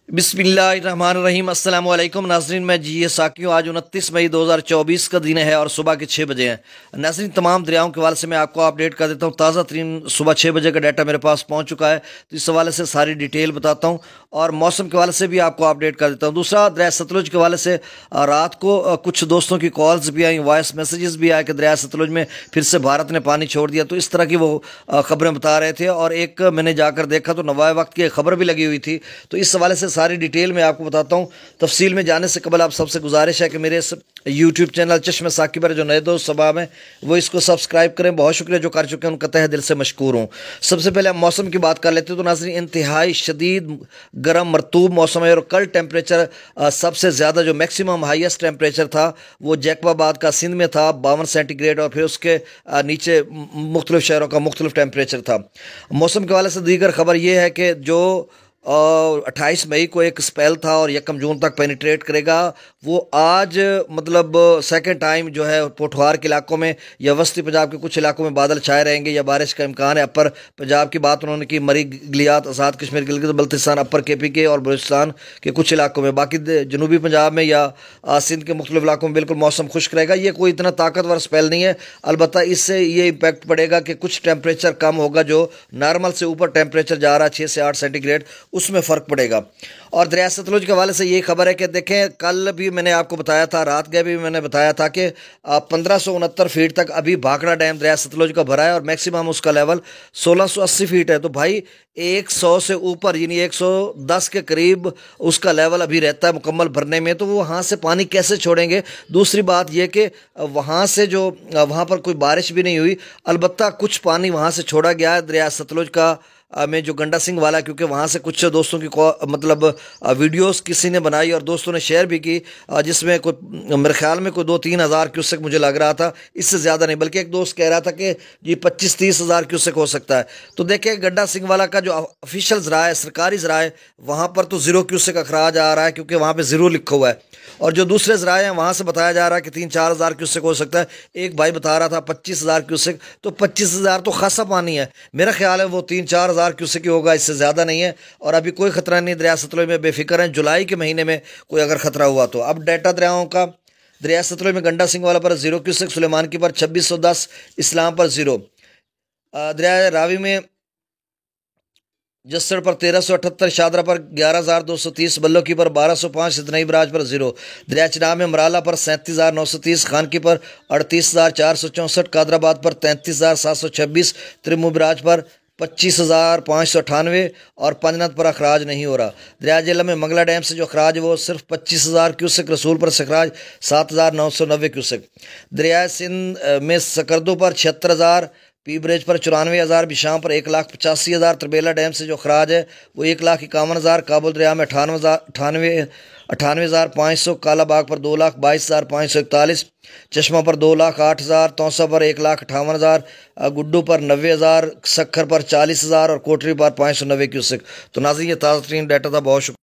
बिस्मिल्लाहिर्रहमानिर्रहीम अस्सलाम वालेकुम नाज़रीन, मैं जी ये साकी हूँ। आज 29 मई 2024 का दिन है और सुबह के 6 बजे हैं। नाज़रीन, तमाम दरियाओं के हवाले से मैं आपको अपडेट कर देता हूँ। ताज़ा तरीन सुबह 6 बजे का डाटा मेरे पास पहुँच चुका है, तो इस हवाले से सारी डिटेल बताता हूँ और मौसम के हवाले से भी आपको अपडेट कर देता हूँ। दूसरा, दरिया सतलुज के हवाले से रात को कुछ दोस्तों की कॉल्स भी आई, वॉइस मैसेजेस भी आए कि दरिया सतलुज में फिर से भारत ने पानी छोड़ दिया, तो इस तरह की वो खबरें बता रहे थे। और एक मैंने जाकर देखा तो नवाए वक्त की खबर भी लगी हुई थी, तो इस हवाले से सारी डिटेल में आपको बताता हूँ। तफसील में जाने से कबल आप सबसे गुजारिश है कि मेरे इस यूट्यूब चैनल चश्मे साकी पर जो नए दोस्त सबाब हैं वो इसको सब्सक्राइब करें। बहुत शुक्रिया जो कर चुके हैं, उनका तहे दिल से मशकूर हूँ। सबसे पहले हम मौसम की बात कर लेते हैं। तो नाज़रीन, इंतहाई शदीद गर्म मरतूब मौसम है और कल टेम्परेचर सबसे ज़्यादा जो मैक्सिमम हाईएस्ट टेम्परेचर था वो जैकबाबाद का सिंध में था 52 सेंटीग्रेड, और फिर उसके नीचे मुख्तलिफ शहरों का मुख्तलिफ टेम्परेचर था। मौसम के हवाले से दीगर खबर यह है कि जो और 28 मई को एक स्पेल था और 1 जून तक पेनिट्रेट करेगा। वो आज मतलब सेकंड टाइम जो है पोठवार के इलाकों में या वस्ती पंजाब के कुछ इलाकों में बादल छाए रहेंगे या बारिश का इम्कान है। अपर पंजाब की बात उन्होंने की, मरी गिलियात, आज़ाद कश्मीर, गिलगित बल्तिस्तान, अपर KP के और बलूचिस्तान के कुछ इलाकों में। बाकी जनूबी पंजाब में या सिंध के मुख्तलिफ इलाकों में बिल्कुल मौसम खुश्क रहेगा। ये कोई इतना ताकतवर स्पेल नहीं है, अलबत्ता इससे ये इम्पैक्ट पड़ेगा कि कुछ टेम्परेचर कम होगा, जो नॉर्मल से ऊपर टेम्परेचर जा रहा है 6 से 8 सेंटीग्रेड, उसमें फ़र्क पड़ेगा। और दरिया सतलुज के हवाले से ये खबर है कि देखें, कल भी मैंने आपको बताया था, रात गए भी मैंने बताया था कि 1569 फीट तक अभी भाखड़ा डैम दरिया सतलुज का भरा है और मैक्सिमम उसका लेवल 1680 फीट है। तो भाई 100 से ऊपर यानी 110 के करीब उसका लेवल अभी रहता है मुकम्मल भरने में, तो वो वहाँ से पानी कैसे छोड़ेंगे। दूसरी बात यह कि वहाँ से जो वहाँ पर कोई बारिश भी नहीं हुई, अलबत्ता कुछ पानी वहाँ से छोड़ा गया है दरिया सतलुज का में जो गंडा सिंह वाला, क्योंकि वहाँ से कुछ दोस्तों की मतलब वीडियोस किसी ने बनाई और दोस्तों ने शेयर भी की, जिसमें कोई मेरे ख्याल में कोई 2-3 हज़ार क्यूसेक मुझे लग रहा था, इससे ज़्यादा नहीं। बल्कि एक दोस्त कह रहा था कि ये 25-30 हज़ार क्यूसेक हो सकता है। तो देखिए, गंडा सिंह वाला का जो ऑफिशियल ज़रा है, सरकारी ज़रा है, वहाँ पर तो 0 क्यूसेक अखराज आ रहा है, क्योंकि वहाँ पर 0 लिखा हुआ है। और जो दूसरे ज़राए हैं वहाँ से बताया जा रहा है कि 3-4 हज़ार क्यूसेक हो सकता है। एक भाई बता रहा था 25 हज़ार क्यूसेक, तो 25 हज़ार तो खासा पानी है। मेरा ख्याल है वो 3-4 हज़ार क्यूसेक ही होगा, इससे ज़्यादा नहीं है। और अभी कोई ख़तरा नहीं, दरिया सतलुज में बेफिक्र है। जुलाई के महीने में कोई अगर ख़तरा हुआ तो। अब डाटा दरियाओं का, दरिया सतलुज में गंडा सिंह वाला पर 0 क्यूसेक, सुलेमान की पर 2610, इस्लाम पर 0, दरिया रावी में जस्सड़ पर 1378, शादरा पर 11230, बल्लो की पर 1205, इतनई बराज पर 0, दरिया चिनाब में मराला पर 37,930, खानकी पर 38,464, कादराबाद पर 33,726, त्रिमू बराज पर 25,598 और पंजनत पर अखराज नहीं हो रहा। दरिया जिला में मंगला डैम से जो अखराज है वो सिर्फ 25,000 क्यूसेक, रसूल पर अखराज 7,990 क्यूसेक। दरिया सिंध में सकरदू पर 76,000, पी ब्रिज पर 94,000, बिशाम पर 1,85,000, तरबेला डैम से जो खराज है वो 1,51,000, काबुल दरिया में 98,500, कालाबाग पर 2,22,541, चश्मा पर 2,08,000, तौसा पर 1,58,000, गुड्डू पर 90,000, सखर पर 40,000 और कोटरी पर 590 क्यूसेक। तो नाज़रीन, ये ताज़ा तरीन डाटा था। बहुत शुक्रिया।